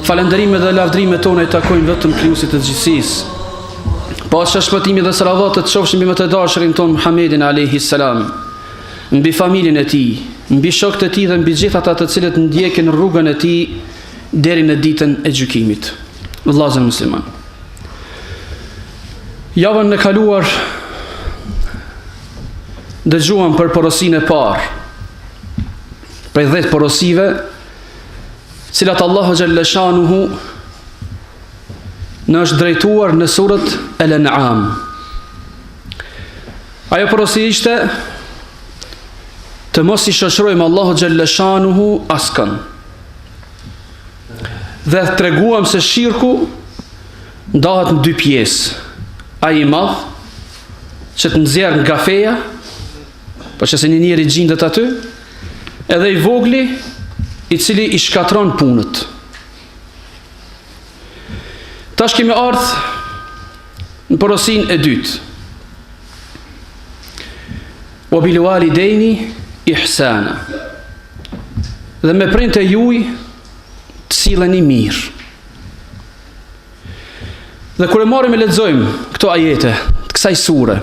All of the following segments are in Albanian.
falënderimet dhe lavdrimet tona i takojnë vetëm Krijuesit të gjithësisë. Paqja, shpëtimi dhe salavatet qofshin mbi më të dashurin ton Muhammedin alayhi salam, mbi familjen e tij, mbi shokët e tij dhe mbi gjithë ata të cilët ndjekin rrugën e tij deri në ditën e gjykimit. Vëllezër musliman, javën e kaluar dëgjuam për porosinë e parë prej 10 porosive cilat Allahu xhalla shanuhu në është drejtuar në surët Al-An'am. Ajo porosi ishte të mos i shoqërojmë Allahu xhalla shanuhu askën. Dhe treguam se shirku ndahet në 2 pjesë. Ai i madh që të nxjerr nga feja, por që se një njeri gjindet aty, edhe i vogli i cili i shkatron punët. Tash kemi ardhur në porosinë e dytë. Wa bil walidaini ihsana. Dhe me prindët e juaj të silleni mirë. Dhe kur e marrim e lexojmë këto ajete të kësaj sure,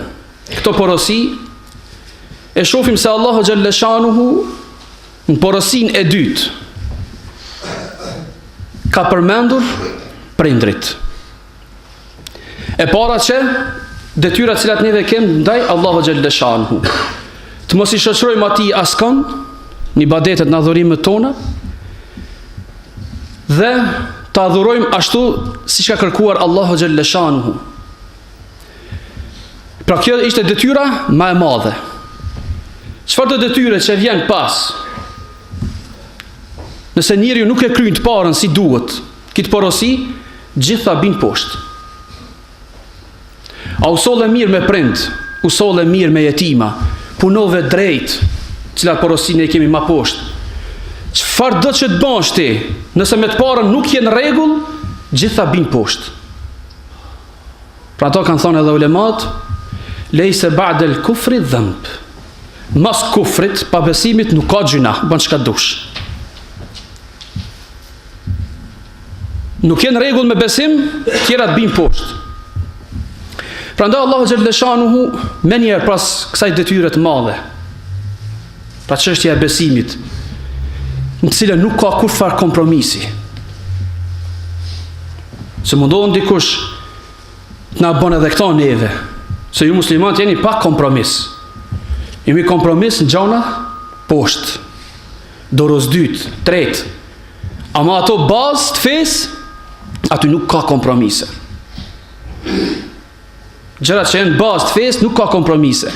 këto porosi, e shohim se Allahu xhalla shanuhu në porosinë e dytë ka përmendur prindrit. E para që detyrat cilat neve kemë ndaj Allahu xhalla shanuhu, të mos i shoqërojmë atij askën në ibadetet në adhurimet tona dhe të adhurojmë ashtu siç ka kërkuar Allahu xhalla shanuhu. Pra kjo ishte detyra më e madhe. Çfarë do detyre që vjen pas? Nëse njeriu nuk e kryen të parën si duhet, këtë porosi, gjitha bin poshtë. A usolle mirë me prind, usolle mirë me jetima, punove drejt, cilat porosinë e kemi ma poshtë. Çfarë do që të bësh ti, nëse me të parën nuk je në rregull, gjitha bin poshtë. Pra ato kanë thonë edhe ulemat, lejse ba'da al-kufri dhanb. Mas kufrit, pa besimit, nuk ka gjuna, bën çka dush. Nuk je në rregull me besim, tjerat bin poshtë. Prandaj Allahu xhalla shanuhu më njëherë pas kësaj detyre të madhe, pra çështja e besimit, në të cilën nuk ka kurfar kompromisi. Se mundohen dikush të na bën edhe këto neve, se ju muslimanët jeni pa kompromis. Jemi kompromis në gjona poshtë, dorës dytë, tretë. Ama ato bazë të fesë, aty nuk ka kompromise. Gjërat që janë bazë të fesë nuk ka kompromise.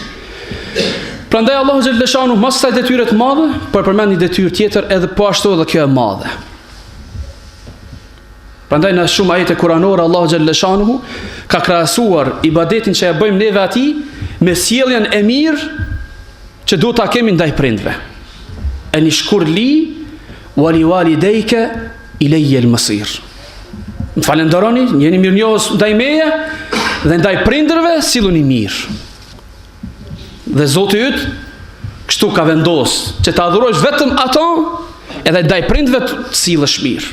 Prandaj Allahu xhalla shanuhu mas kësaj detyre të madhe, por përmend një detyrë tjetër edhe po ashtu edhe kjo e madhe. Prandaj në shumë ajete kuranore Allahu xhalla shanuhu ka krahasuar ibadetin që e bëjmë neve atij me sjelljen e mirë që duhet ta kemi ndaj prindve. Eni shkur li wa li walidayka ilayya al-masir. Më falenderoni, jeni mirënjohës ndaj meje dhe ndaj prindërve silluni mirë. Dhe Zoti yt kështu ka vendosur që të adhurosh vetëm ato edhe ndaj prindëve të sillesh mirë.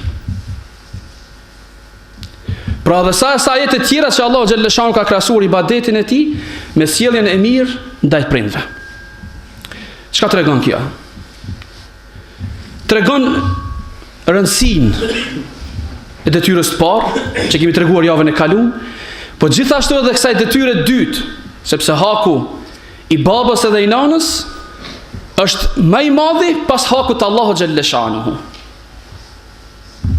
Pra dhe sa ajete tjera që Allah xhalla shanuhu ka krahasuar ibadetin e tij me sjelljen e mirë ndaj prindëve. Çka tregon kjo? Tregon rëndësinë e detyrës të parë, që kemi treguar javën e kaluar, po gjithashtu edhe kësaj detyre dytë, sepse haku i babës edhe i nanës është më i madhi pas hakut të Allahu xhalla shanuhu.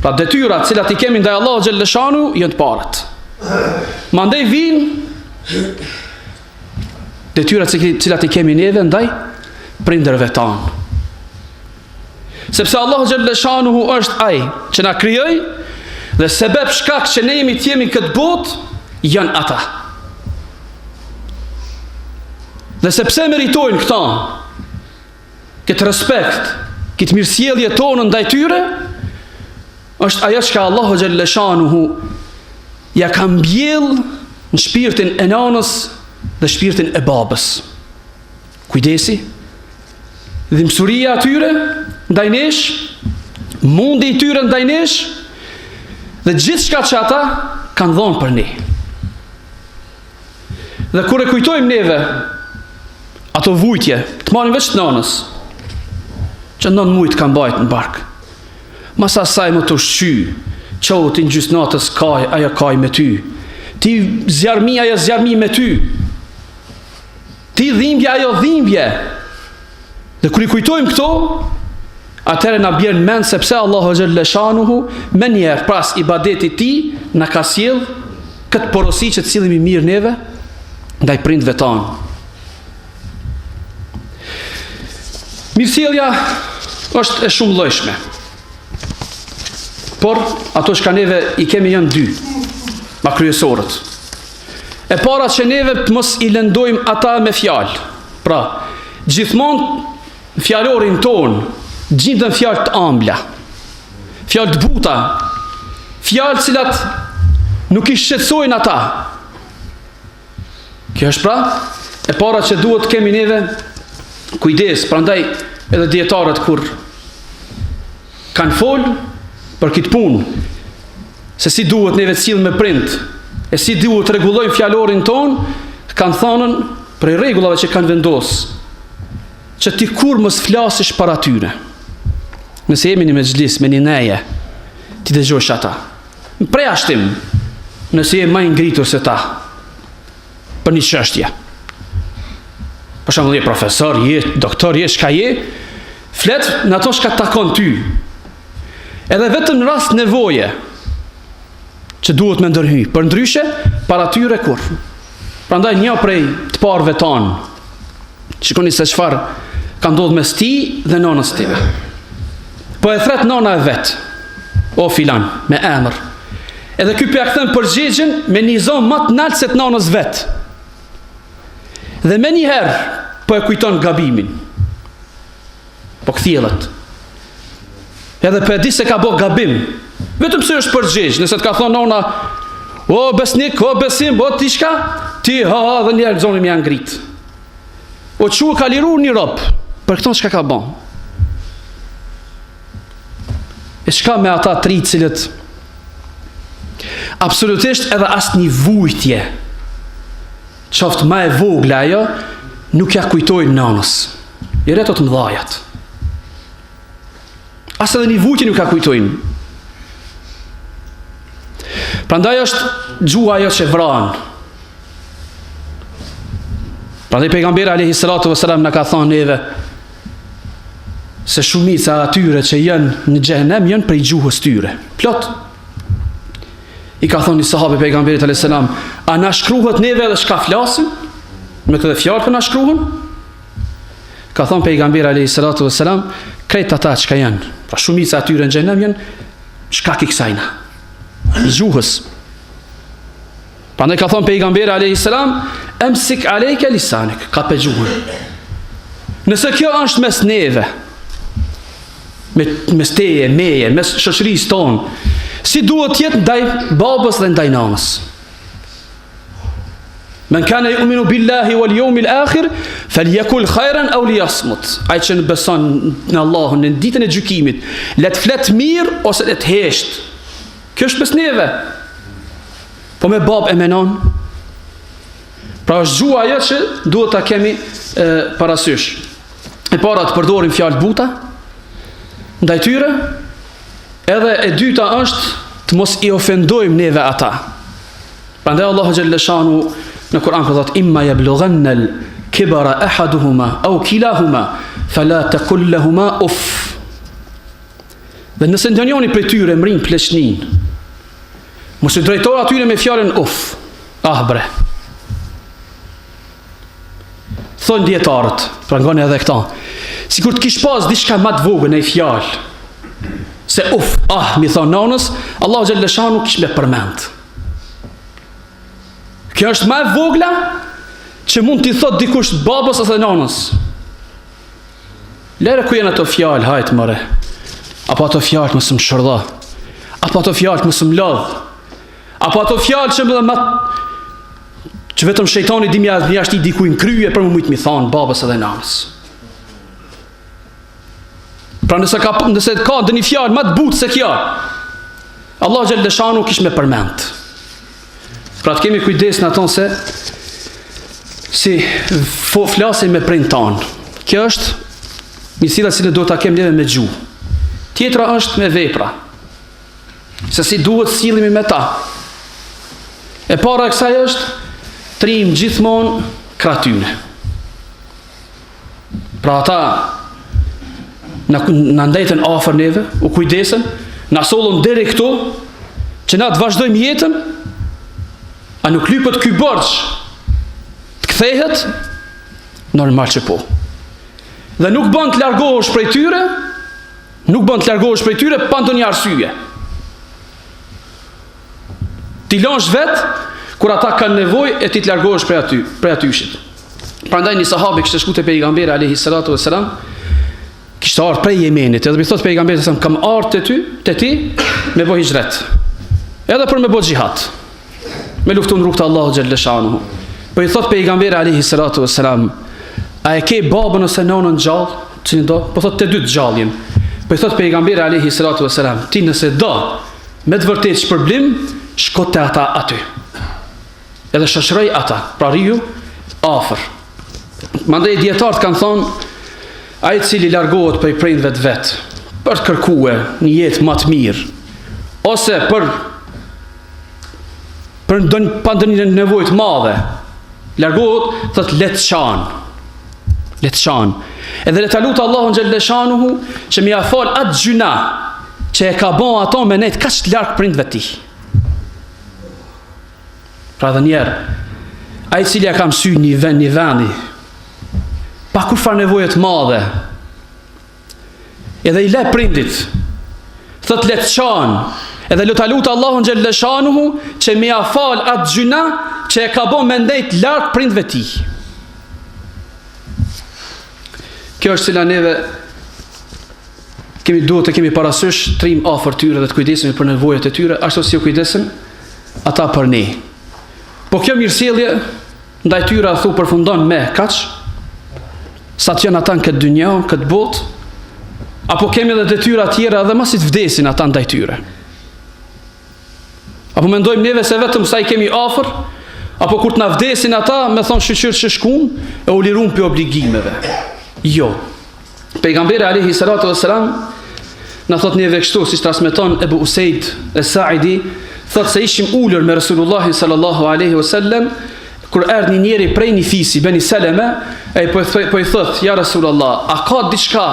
Pra detyrat cilat i kemi ndaj Allahu xhalla shanuhu janë të parat. Mandej vijnë detyrat cilat i kemi neve ndaj prindërve tanë. Sepse Allahu xhalla shanuhu është ai që na krijoi dhe sebeb shkak që ne jemi të jemi këtë botë janë ata. Dhe sepse meritojnë këta këtë respekt, këtë mirësjellje tonë ndaj tyre, është ajo që Allahu xhalla shanuhu ja ka mbjell në shpirtin e nanës dhe shpirtin e babës. Kujdesi, dhimbësuria atyre ndaj nesh, mundi i tyre ndaj nesh, Dhe gjithë shka që ata kanë dhonë për ne. Dhe kur e kujtojmë neve ato vujtje, të marrim veç të nanës, që 9 mujtë kanë bajt në bark. Mas asaj më të shqy, qohë ti në gjysë natës kaj, aja kaj me ty. Ti zjarmi, aja zjarmi me ty. Ti dhimbje, ajo dhimbje. Dhe kur i kujtojmë këto, atëherë na bjerë mend sepse Allahu xhalla shanuhu më njerë pas ibadetit ti na ka sjell këtë porosi që të sillemi mirë neve ndaj prindve tanë. Mirësjellja është e shumë llojshme. Por ato që neve i kemi janë 2, ma kryesorët. E para që neve të mos i lëndojmë ata me fjalë. Pra, gjithmonë fjalorin ton gjindën fjalë të ambla, fjalë të buta, fjalë cilat nuk i shqetësojnë ata. Kjo është pra e para që duhet kemi neve kujdes. Prandaj edhe dietarët kur kanë folë për këtë punë, se si duhet neve të sillim me prind, e si duhet të rregullojmë fjalorin ton, kanë thënë për rregullave që kanë vendosur, që ti kur mos flasësh para tyre. Nëse jemi një mezhlis me një neje, ti dëgjosh ata. Prej ashtim, nëse jemi më i ngritur se ta, për një çështje. Për shembull, je profesor, je doktor, je shka je, flet në ato shka takon ty. Edhe vetëm në rast nevoje që duhet me ndërhy, për ndryshe, para tyre kur. Prandaj një prej të parëve tanë, shikoni se çfarë ka ndodhur mes ti dhe nonës time. Po e thret nona e vet, o filan, me emër. Edhe ky për kthen përgjigjen me një zonë më të lartë se të nonës vet. Dhe me njëherë po e kujton gabimin. Po kthjellet. Edhe po e di se ka bo gabim. Vetëm pse është përgjigj, nëse të ka thonë nona, o besnik, o besim, o ti shka, ti ha dhe njerë zonë më janë ngrit. O që ka liruar një rob për këto çka ka bën. E shka me ata 3 cilët absolutisht edhe asë një vujtje qoftë ma e vogla ajo nuk ja kujtojnë nanës, i reto të mëdhajat, asë edhe një vujtje nuk ja kujtojnë. Prandaj është gjua ajo që vranë. Prandaj pejgamberi alayhi salatu vesselam na ka thënë neve se shumica atyre që janë në xhehenem janë prej gjuhës tyre. Plot. I ka thonë një sahabe pejgamberit alayhis salam, a na shkruhet neve edhe çka flasim? Me këtë fjalë që na shkruhen? Ka thonë pejgamberi alayhis salatu vesselam, krejt ata çka janë, pra shumica atyre në xhehenem janë shkak i kësajna. Gjuhës. Prandaj ka thonë pejgamberi alayhis salam, emsik alejke lisanik, ka pe gjuhën. Nëse kjo është mes neve, mes teje, meje, mes shoqërisë tonë, si duhet jetë ndaj babës dhe ndaj nanës. Men kana yu'minu billahi wal yawmil akhir falyakul khairan aw liyasmut. Ai që beson në Allahun, në ditën e gjykimit, le të flet mirë ose le të hesht. Kjo është mes neve. Po me babë e me nanë. Pra është gjua ajo që duhet ta kemi parasysh. E para të përdorim fjalë buta ndaj tyre, edhe e dyta është të mos i ofendojmë neve ata. Prandaj Allahu xhalla shanu në Kur'an ka thënë imma yablughanna al-kibara ahaduhuma aw kilahuma fala taqul lahumā uff. Dhe nëse ndonjëri prej tyre mrin pleqnin, mos i drejtoj atyre me fjalën uff. Ah bre. Thonë dietarët, prangoni edhe këta, sikur të kish pas diçka më të vogël në fjalë, se uf, mi thonë nanës, Allahu xhalla shanu kish me përmend. Kjo është më e vogla që mund t'i thot dikush babës ose nanës. Lere ku janë ato fjalë, hajt mëre. Apo ato fjalë mos më shërdha. Apo ato fjalë mos më lodh. Apo ato fjalë që më dhe që vetëm shejtani di mjashtë i dikuj në kryje për më mujtë mi thonë babës edhe nanës. Pra nëse ka dhe një fjalë më të butë se kjo, Allah Gjellëshanu kish me përmend. Pra të kemi kujdes në aton se si flasim me prind tanë. Kjo është një sila cilë do të kemë neve me gjuhë. Tjetra është me vepra. Se si duhet sillemi me ta. E para e kësaj është trim gjithmonë kratyne. Pra ata në ndajten afër neve, u kujdesen, na sollën deri këtu, që na të vazhdojmë jetën, a nuk lypët ky borxh të kthehet? Normal që po. Dhe nuk bën të largohesh prej tyre, pa ndonjë arsye. Ti lësh vet kur ata kanë nevojë e ti të largohesh prej atyshit. Prandaj një sahabi kishte shkuar te pejgamberi alayhi salatu vesselam, kishte ardhur prej Yemenit, edhe i thot pejgamberit se kam ardhur te ti me bëj hijret. Edhe për me bëj xihad. Me luftu në rrugt të Allahu xhallashanuhu. Po i thot pejgamberi alayhi salatu vesselam, a e ke babën ose nonën gjallë? Që do? Po thot të dy të gjallin. Po i thot pejgamberi alayhi salatu vesselam, ti nëse do me të vërtetë shpërblim, shko te ata aty. Edhe shoqëroj ata, pra riju afër. Mandej dietarët kanë thonë, ai i cili largohet prej prindve të vet për të kërkuar një jetë më të mirë, ose për ndonjë nevojë të madhe, largohet, thot let çan. Edhe le ta lut Allahun xhallashanuhu që më ia fal atë gjuna që e ka bën ato me net kaq të larg prindve të tij. Pra dhe njerë, ai i cili ja ka mësy një vendi, pa kur farë nevojët madhe, edhe i le prindit, thot let çan, edhe le ta lut Allahun xhallashanuhu që më ia fal atë gjuna që e ka bën me net larg prindve të tij. Kjo është cila neve duhet të kemi parasysh, trim afër tyre dhe të kujdesemi për nevojat e tyre, ashtu si u kujdesen ata për ne. Po kjo mirësjellje ndaj tyre thu përfundon me kaç? Sa të janë ata në këtë dynjë, këtë botë, apo kemi edhe detyra tjera edhe mos i të vdesin ata ndaj tyre? Apo mendojmë neve se vetëm sa i kemi afër, apo kur të na vdesin ata, me thon shoqyrë që shkuan e u lirun për obligimeve? Jo. Pejgamberi alayhi salatu vesselam na thot neve kështu, siç transmeton Ebu Useid es-Sa'idi, thot se ishim ulur me Resulullahin sallallahu alaihi wasallam kur erdhi një njeri prej një fisi Beni Seleme, ai po i thot ja Rasulullah, a ka diçka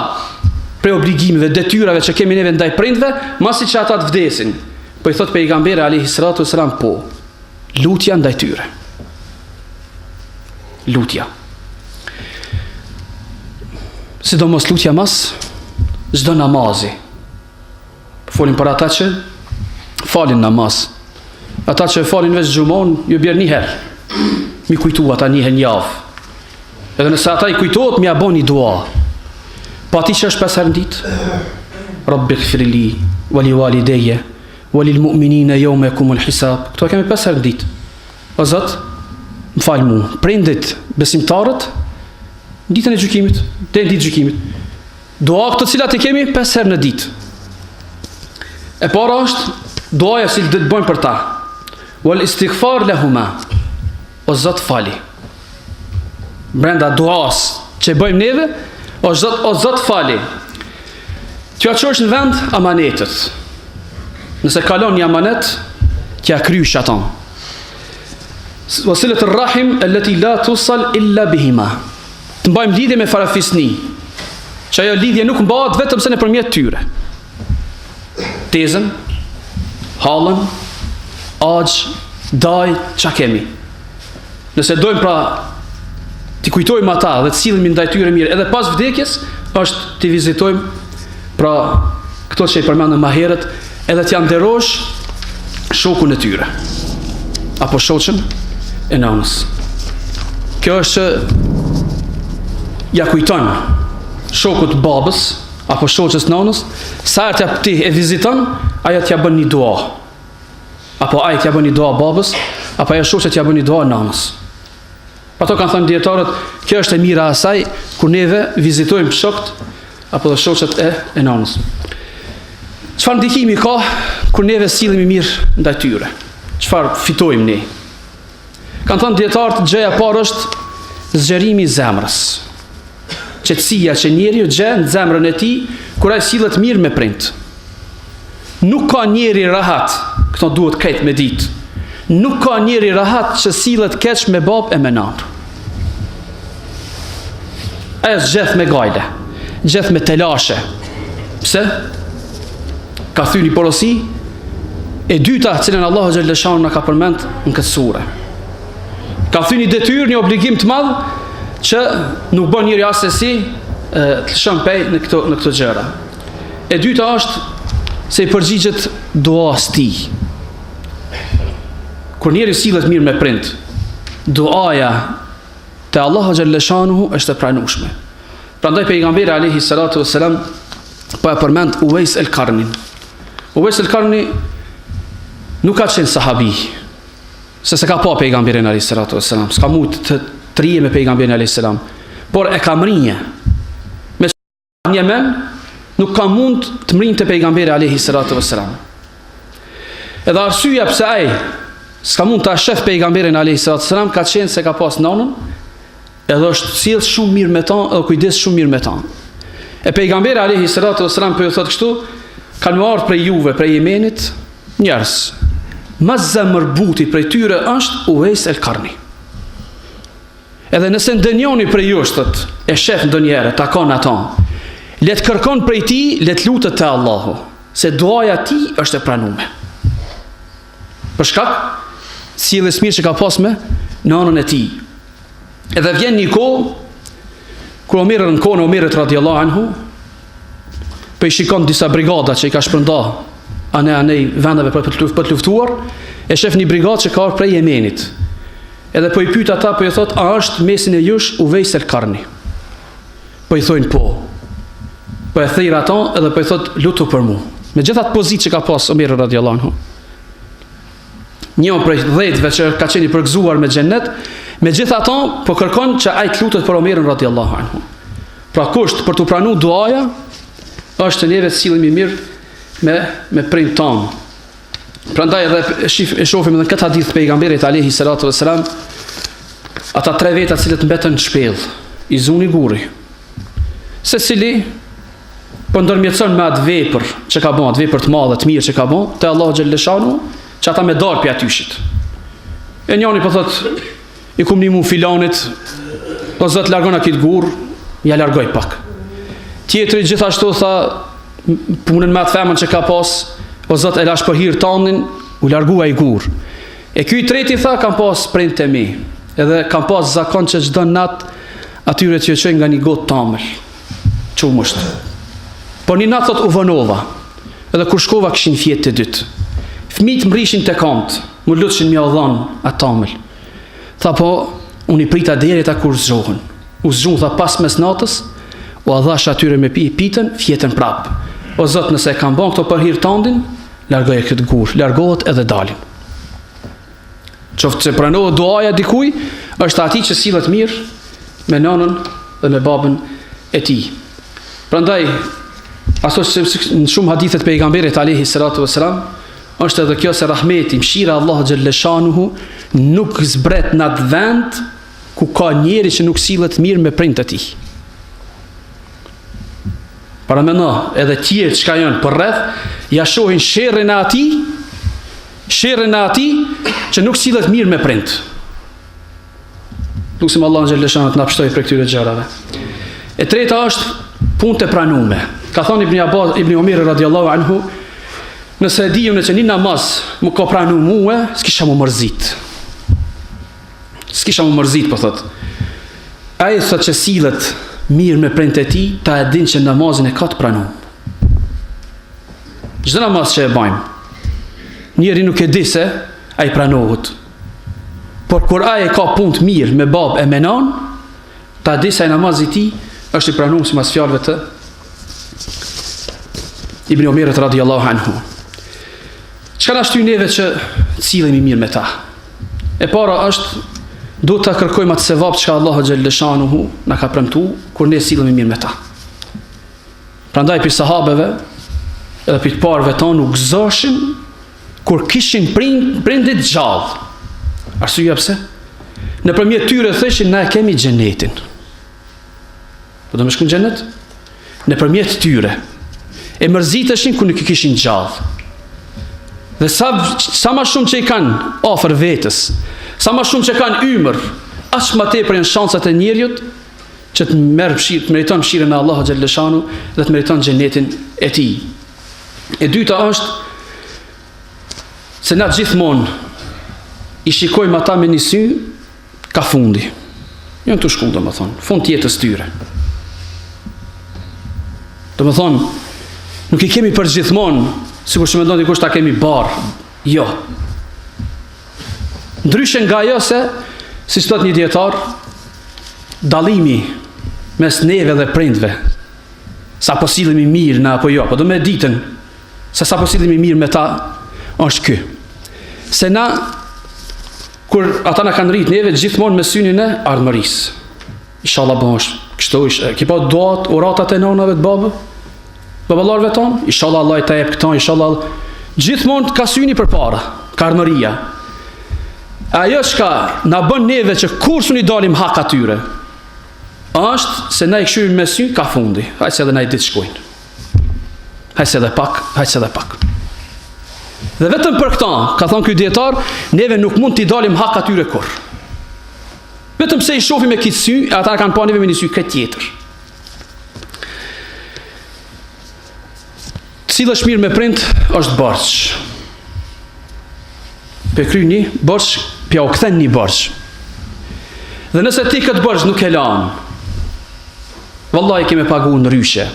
prej obligimeve, detyrave që kemi neve ndaj prindve, masi që ata të vdesin? Po i thot pejgamberi alayhi salatu vesselam, po, lutja ndaj tyre. Lutja. Sidomos lutja mas çdo namazi. Folim për ata që falin namaz. Ata që falin veç xhumon, ju bjerë një herë. Mi kujtu ata një herë në javë. Edhe nëse ata i kujtohet, mi a bon një dua. Po ati që është 5 herë në ditë. Rabbi gfirli, wali walideje, wali l'mu'minina yawma yakumul hisab. Këto kemi 5 herë në ditë. O Zot, më fal mu, prindit besimtarët, ditën e gjykimit, te ditë gjykimit. Dua këto cilat i kemi 5 herë në ditë. E para është duaja që do të bëjmë për ta. Wal istighfar lahuma. O Zot fali. Brenda duas që bëjmë neve, o Zot fali. T'ja çosh në vend amanetet. Nëse kalon një amanet, t'ja krysh aton. Wasilet ar-rahim allati la tusal illa bihima. Të mbajmë lidhje me farafisni, që ajo lidhje nuk mbahet vetëm se nëpërmjet tyre. Tezën, hallën, aq, daj, qa kemi. Nëse dojmë pra t'i kujtojmë ata dhe të sillemi ndaj tyre mirë, edhe pas vdekjes, është t'i vizitojmë pra këto që i përmendëm më herët, edhe t'ja nderosh shokun e tyre, apo shoqën e nanës. Kjo është ja kujton shokut babës apo shoqës nanës, sa herë ti e viziton, ajo t'ja bën një dua. Apo ai t'ja bën një dua babës, apo ajo shoqja t'ja bën një dua nanës. Ato kanë thënë dietarët, kjo është e mira asaj kur neve vizitojmë shokët apo dhe shoqet e nanës. Çfarë ndikimi ka kur neve sillemi mirë ndaj tyre? Çfarë fitojmë ne? Kanë thënë dietarët, gjëja e parë është zgjerimi i zemrës. Qetësia që njeriu gjen në zemrën e tij kur ai sillet mirë me prind. Nuk ka njeri rahat, këto duhet krejt me ditë. Nuk ka njeri rahat që sillet keq me bab e me nanë. Ai është gjeth me gajle, gjeth me telashe. Pse? Ka thyni porosi. E dyta, cilën Allahu xhaleshanu na ka përmend në këtë sure. Ka thyni detyrë, një obligim të madh që nuk bën njëri asesi të lëshon pej në këto gjëra. E dyta është se i përgjigjet duas tij. Kur njeri sillet mirë me prind, duaja te Allahu xhaleshanu është e pranueshme. Prandaj pejgamberi alayhi salatu wassalam po e përmend Uwais el-Qarnin. Uwais el-Qarni nuk ka qenë sahabi, se ka pa pejgamberin alayhi salatu wassalam, s'ka mund të trije me pejgamberin alayhi salam, por e ka mrinje. Me një men nuk ka mund të mrinjë të pejgamberi alayhi salatu wassalam. Edhe arsyeja pse ai s'ka mund ta shef pejgamberin alayhi salatu wassalam ka qenë se ka pas nonën, edhe është sill shumë mirë me ta, edhe kujdes shumë mirë me ta. E pejgamberi alayhi salatu wassalam po ju thot kështu, kanë ardhur prej juve, prej Yemenit, njerëz. Ma zemërbuti prej tyre është Uwais el-Qarni. Edhe nëse ndonjëri prej jush e shef ndonjëherë, takon ata, le të kërkon prej tij, le të lutet te Allahu, se duaja e tij është e pranuar. Për shkak sjelljes mirë që ka pas me nënën e tij. Edhe vjen një kohë kur Omerën kohën e Omerit radhiyallahu anhu, po i shikon disa brigada që i ka shpërnda anej vendeve për të luftuar, e shef një brigadë që ka ardhur prej Yemenit. Edhe po i pyet ata, po i thot, a është mesin e jush Uwais el-Qarni? Po i thojnë po. Po e thirr ata edhe po i thot, lutu për mua. Me gjithat pozitë që ka pas Omer radhiyallahu anhu. Një prej 10-ve që ka qenë i përgëzuar me xhennet, me gjithat ata po kërkon që ai të lutet për Omerin radhiyallahu anhu. Pra kusht për të pranuar duaja është neve të sillemi mirë me prind ton. Prandaj edhe e shohim edhe këtë hadith pejgamberit alayhi salatu wassalam, ata 3 veta cilët mbetën në shpellë, i zuni gurri. Secili po ndërmjetson me atë vepër që ka bën, atë vepër të madhe të mirë që ka bën te Allahu xhaleshanu, që ata me dal pi atyshit. E njëri po thot, i kum nimu filanit, po zot largona kit gurr, ja largoj pak. Tjetri gjithashtu tha, punën me atë femën që ka pas, o zot e lash për hir tanin, u largua i gurr. E ky i treti tha, kam pas prind të mi, edhe kam pas zakon që çdo nat atyre që çojnë nga një gotë tamël. Çumësht. Po një natë thot u vënova. Edhe kur shkova kishin fjetë të dytë. Fëmijët mrishin te kant, më lutshin më udhon atë tamël. Tha po, unë i prita derita kur zgjohen. U zgjon tha pas mesnatës, u adhash atyre me pitën, fjetën prap. O zot, nëse e kam bën këto për hir tandin, largoje këtë gurr, largohet edhe dalin. Qoftë se pranohet duaja dikuj, është ati që sillet mirë me nënën dhe me babën e tij. Prandaj, aso që në shumë hadithet pejgamberit alayhi salatu wassalam, është edhe kjo se rahmeti, mëshira Allahu xhaleshanuhu nuk zbret në atë vend ku ka njeri që nuk sillet mirë me prindët e tij. Para mendo, edhe tjerë që ka janë për rreth, ja shohin sherrin e ati që nuk sillet mirë me prind. Lutim Allahun xhaleshanu të na pështoj për këtyre gjërave. E treta është punë të pranume. Ka thonë Ibn Omer radhiyallahu anhu, nëse e dijun që një namaz më ka pranu mua, s'kisha më mërzit. S'kisha më mërzit, po thot. Ai thot që sillet mirë me prindët e tij, ta e din që namazin e ka të pranuar. Çdo namaz që e bajmë, njeri nuk e di se ai pranohet. Por kur ai ka punë të mirë me babë e me nanë, ta di se ai namazi i tij është i pranuar sipas fjalëve të Ibn Omerit radhiyallahu anhu. Çka na shtyn neve që sillemi mirë me ta? E para është do të kërkojmë atë sevap që Allahu xhaleshanuhu na ka premtuar kur ne sillemi mirë me ta. Prandaj për sahabeve edhe për të parëve tonë u gëzoshin kur kishin prindit gjallë. Arsyeja pse? Nëpërmjet tyre thëshin na e kemi xhenetin. Po do më shkon xhenet? Nëpërmjet tyre. E mërziteshin kur nuk i kishin gjallë. Dhe sa më shumë që i kanë afër vetës, sa më shumë që kanë ymër, aq më tepër janë shancat e njeriut që të meriton mëshirën e Allahut xhallal shanu dhe të meriton xhenetin e tij. E dyta është se na gjithmonë i shikojmë ata me një sy ka fundi. Janë të shkull, domethënë, fund jetës tyre. Domethënë, nuk i kemi për gjithmonë, sikur që mendon dikush ta kemi barë. Jo. Ndryshe nga ajo se, si thot një dietar, dallimi mes neve dhe prindve, sa po sillemi mirë na apo jo, po do me ditën se sa po sillemi mirë me ta është ky. Se na kur ata na kanë rrit neve gjithmonë me synin e ardhmërisë. Inshallah bosh, kështu është. Ki pa duat, uratat e nonave të baballarëve tonë, inshallah Allah i ta jep këto, inshallah gjithmonë ka syni përpara, ka ardhmëria. Ajo çka na bën neve që kursun i dalim hak atyre, është se na i këshyrim me sy ka fundi. Hajse edhe na i ditë shkojnë. Hajse edhe pak. Dhe vetëm për këta, ka thonë ky dietar, neve nuk mund t'i dalim hak atyre kur. Vetëm se i shohim me këtë sy, ata kanë pa neve me një sy këtë tjetër. Sillesh mirë me prind është borx. Pe kry një borx, pja u kthen një borx. Dhe nëse ti këtë borx nuk e lan, vallahi keme pagu në ryshe.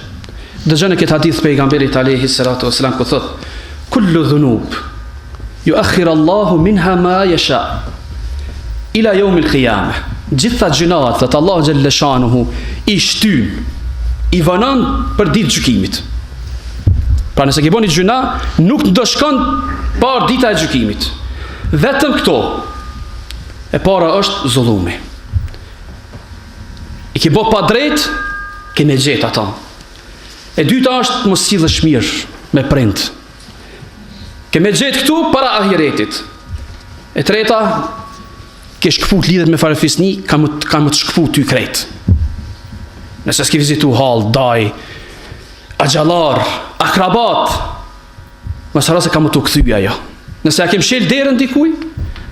Dëgjoni këtë hadith pejgamberit alayhi salatu wasalam ku thot: kullu dhunub yuakhir Allahu minha ma yasha ila yawm al-qiyamah. Gjitha gjunat thot Allahu xhalla shanuhu i shtyn, i vonon për ditë gjykimit. Pra nëse ke bëni gjuna, nuk do shkon par dita e gjykimit. Vetëm këto. E para është zullumi. I ke bë pa drejt, ke me gjetë ata. E dyta është mos sillesh mirë me prind. Ke me gjetë këtu para ahiretit. E treta, ke shkëput lidhet me farefisni, ka më të shkëput ty krejt. Nëse s'ke vizitu hall, daj, agjallar, akrabat, mësara se ka më të këthyja jo. Nëse a kem shel derën dikuj,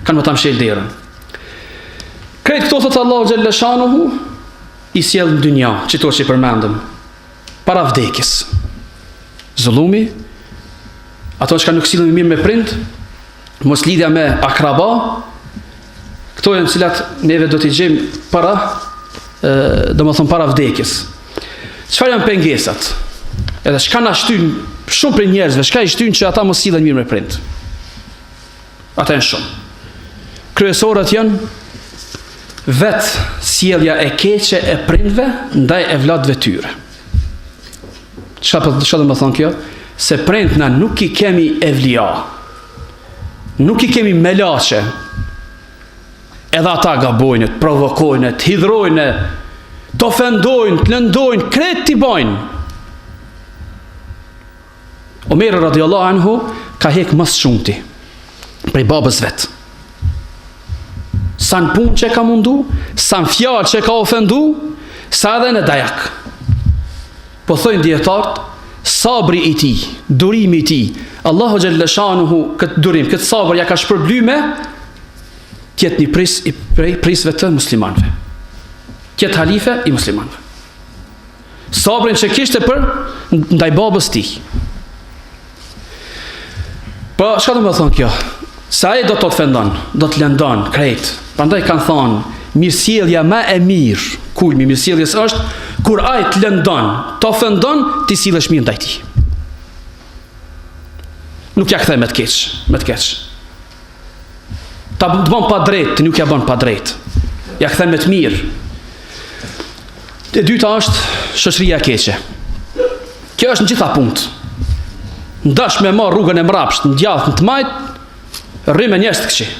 kanë më ta mshel derën. Krejt këto thëtë Allahu xhalla shanuhu, i sjell në dynja, qëto që i përmendëm, para vdekjes. Zullumi, ato që ka nuk sillen mirë me prind, mos lidhja me akraba, këto janë cilat neve do t'i gjejmë para, domethënë para vdekjes. Çfarë janë pengesat? Edhe shka na shtyn shumë për njerëzve, shka i shtyn që ata mos sillen mirë me prind. Ata janë shumë. Kryesorët janë vetë sjellja e keqe e prindve ndaj evlatëve tyre. Çfarë do të thonë kjo? Se prindna nuk i kemi evlia, nuk i kemi melaçe. Edhe ata gabojnë, të provokojnë, të hidhrojnë, të ofendojnë, të lëndojnë, krejt t'i bojnë. Omer radiallahu anhu ka hek mas shumti prej babës vetë. Sa në punë që ka mundu, sa në fjalë që ka ofendu, sa edhe në dajak. Po thojnë djetartë, sabri i ti, durimi i ti, Allahu xhalla shanuhu këtë durim, këtë sabër ja ka shpërblyme, tjetë një pris i prisve të muslimanve. Tjetë halife i muslimanve. Sabrin që kishte për ndaj babës ti. Po, shka do më thonë kjo? Sa e do të ofendon, do të lëndon, krejt. Prandaj kanë thonë, mirësjellja më e mirë, kulmi i mirësjelljes është kur ai të lëndon, të ofendon, ti sillesh mirë ndaj tij. Nuk ja kthe me të keq. Ta bën pa drejt, ti nuk ja bën pa drejt. Ja kthe me të mirë. E dyta është shoqëria e keqe. Kjo është në gjitha punët. Ndash me marr rrugën e mrapsht, në djathtë, në të majt, rri me njerëz të këqij.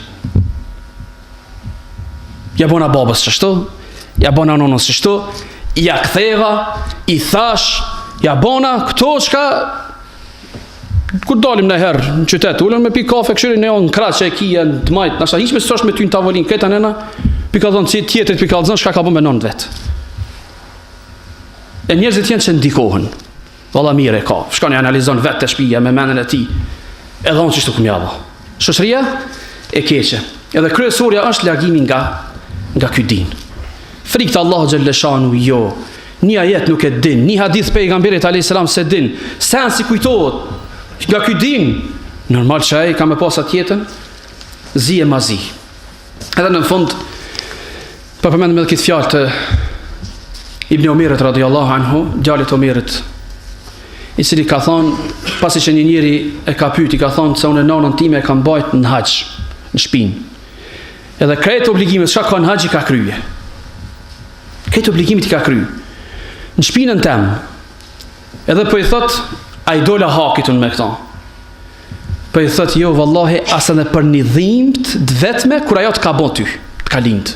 Ja bona babës çështu, ja bona nonës çështu, ja ktheva, i thash, ja bona këto çka Kur dalim në herë në qytet, ulën me pi kafe, këshirin e në kraq e kia në të majtë, nashta hiq me sësh me ty në tavolin, këta nëna, pi ka thonë tjetërit, pi ka thonë shka ka bu me nënë vetë. E njerëzit jenë që ndikohen, valla mire e ka, shka një analizon vetë të shpija me menën e ti, edhe unë që shtu këmjava. Shoshria e keqe, edhe kryesorja është largimi nga ky din. Frikë të Allahu xhalleshanu jo, një ajet nuk e din, një hadith pejgamberit a.s. se din, sen si kujtohet nga ky din, normal që ai ka me pas atjetën, zi e mazi. Edhe në fund, për përmendëm edhe këtë fjalë të Ibn Omerit radhiyallahu anhu, djalit Omerit, i cili ka thonë, pasi që një njeri e ka pyeti, ka thonë se unë nanën time e kam bajt në hax, në shpinë. Edhe krejt obligimet, çka ka në hax i ka krye. Krejt obligimit i ka krye. Në shpinën tem. Edhe po i thot, a i dola hakit unë me këta. Po i thot, jo, vallahi, asën e për një dhimt të vetme, kur ajo të ka bon ty, të ka lind.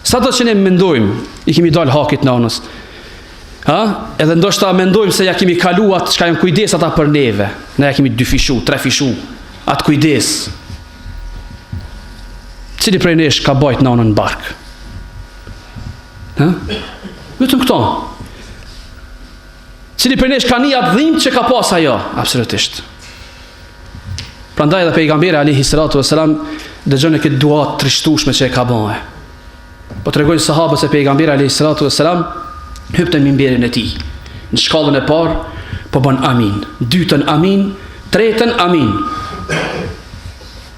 Sa do që ne mendojmë, i kemi dal hakit në anës, edhe ndoshta mendojmë se ja kemi kaluat, që ka jem kujdes ata për neve, ne ja kemi 2 fishu, 3 fishu, atë kujdes. Cili prej nesh ka bajt në anën në bark? Vetëm këto. Cili prej nesh ka një atë dhimë që ka pas ajo? Absolutisht. Prandaj edhe pejgamberi alayhi salatu wasalam dëgjon këtë dua të trishtueshme që e ka bënë. Po tregojnë sahabët se pejgamberi alayhi salatu wasalam hypte në mimberin e tij. Në shkallën e parë po bën amin, dytën amin, tretën amin.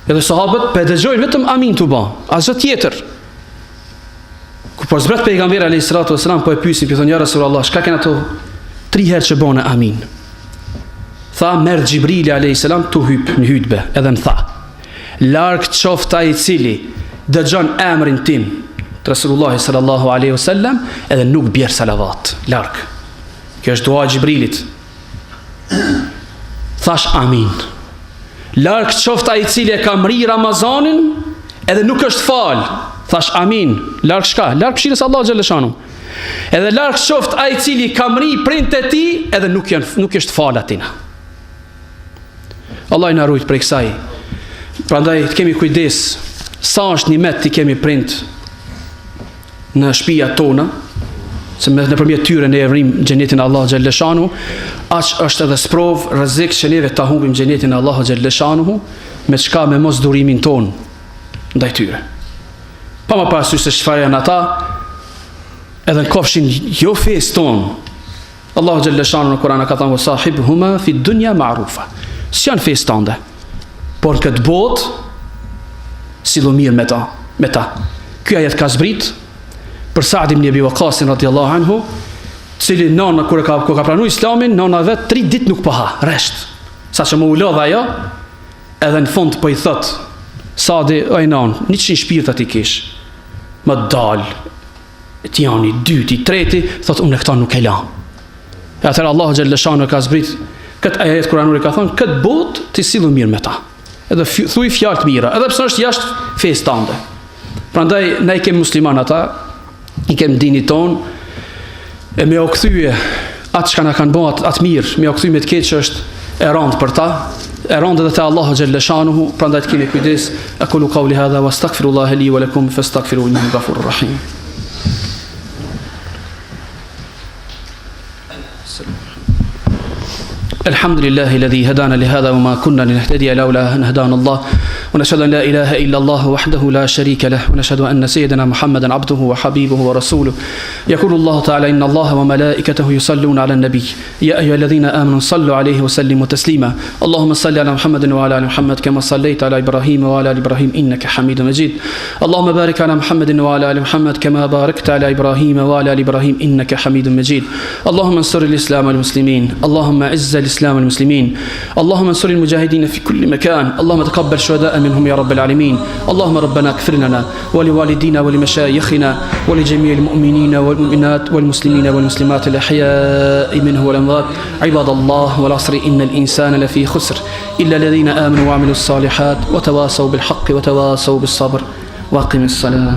Edhe sahabët po dëgjojnë vetëm amin tu bë, asgjë tjetër. Kur po zbret pejgamberi alayhi salatu wasalam po e pyesin, i thonë ja Rasulullah, çka kanë ato 3 herë që bënë amin? Tha, merë Gjibrili a.s. të hyp në hutbe, edhe më tha, larg qofta i cili dëgjon emrin tim të Rasulullahi sallallahu alaihi wasallam, edhe nuk bjerë salavat, larg. Kjo është dua Gjibrilit. Thash amin. Larg qofta i cili e ka mri Ramazanin, edhe nuk është fal. Thash amin. Larg shka? Larg pëshirës Allah xhaleshanu. Edhe larg qoft ai i cili ka mri prindët e tij, edhe nuk është fal atina. Allah i na rujt prej kësaj. Prandaj të kemi kujdes sa është nimet të kemi prind në shtëpiat tona, se nëpërmjet tyre ne evrim xhenetin e Allah xhaleshanu, aq është edhe sprov rrezik që neve ta humbim xhenetin e Allah xhaleshanu, me çka me mos durimin ton ndaj tyre. Pa më parasysh se çfarë janë ata, edhe në kofshin jo fejës ton. Allahu xhaleshanu në Kur'an ka thënë sahibhuma fi dunya ma'rufa. S'janë fejës tënde, por në këtë botë sillu mirë me ta. Ky ajet ka zbrit për Sa'd ibn Abi Waqqas radhiyallahu anhu, cili nana kur ka pranuar Islamin, nana vet 3 ditë nuk po ha, rresht. Saqë më u lodh ajo, edhe në fund po i thot Sa'di, oj nan, 100 shpirtat i kish. Më dal. Ti janë i dyti, i treti, thot unë këta nuk e lam. E atëherë Allahu xhaleshanu ka zbrit këtë ajet kuranore, ka thonë këtë botë ti sillu mirë me ta. Edhe thuj fjalë të mira, edhe pse është jashtë fesë tande. Prandaj ne kemi musliman ata, i kemi dinit ton, e me o kthye atë çka na kanë bën atë mirë, me o kthye me të keq është e rënd për ta, e rënd edhe te Allahu xhaleshanu. Prandaj të kemi kujdes. Aqulu qawli hadha wastaghfirullaha li wa lakum fastaghfiruhu innahu ghafurur rahim. الحمد لله الذي هدانا لهذا وما كنا لنهتدي لولا أن هدانا الله ونشهد أن لا إله إلا الله وحده لا شريك له ونشهد أن سيدنا محمدا عبده وحبيبه ورسوله. يقول الله تعالى إن الله وملائكته يصلون على النبي يا أيها الذين آمنوا صلوا عليه وسلموا تسليما. اللهم صل على محمد وعلى آل محمد كما صليت على إبراهيم وعلى آل إبراهيم إنك حميد مجيد. اللهم بارك على محمد وعلى آل محمد كما باركت على إبراهيم وعلى آل إبراهيم إنك حميد مجيد. اللهم انصر الإسلام والمسلمين. اللهم عز الإسلام والمسلمين. اللهم انصر المجاهدين في كل مكان. اللهم تقبل شهداء منهم يا رب العالمين. اللهم ربنا اغفر لنا ولوالدينا ولمشايخنا ولجميع المؤمنين والمؤمنات والمسلمين والمسلمات الأحياء منه والأموات. عباد الله والعصر إن الإنسان لفي خسر إلا الذين آمنوا وعملوا الصالحات وتواصوا بالحق وتواصوا بالصبر. واقم الصلاة.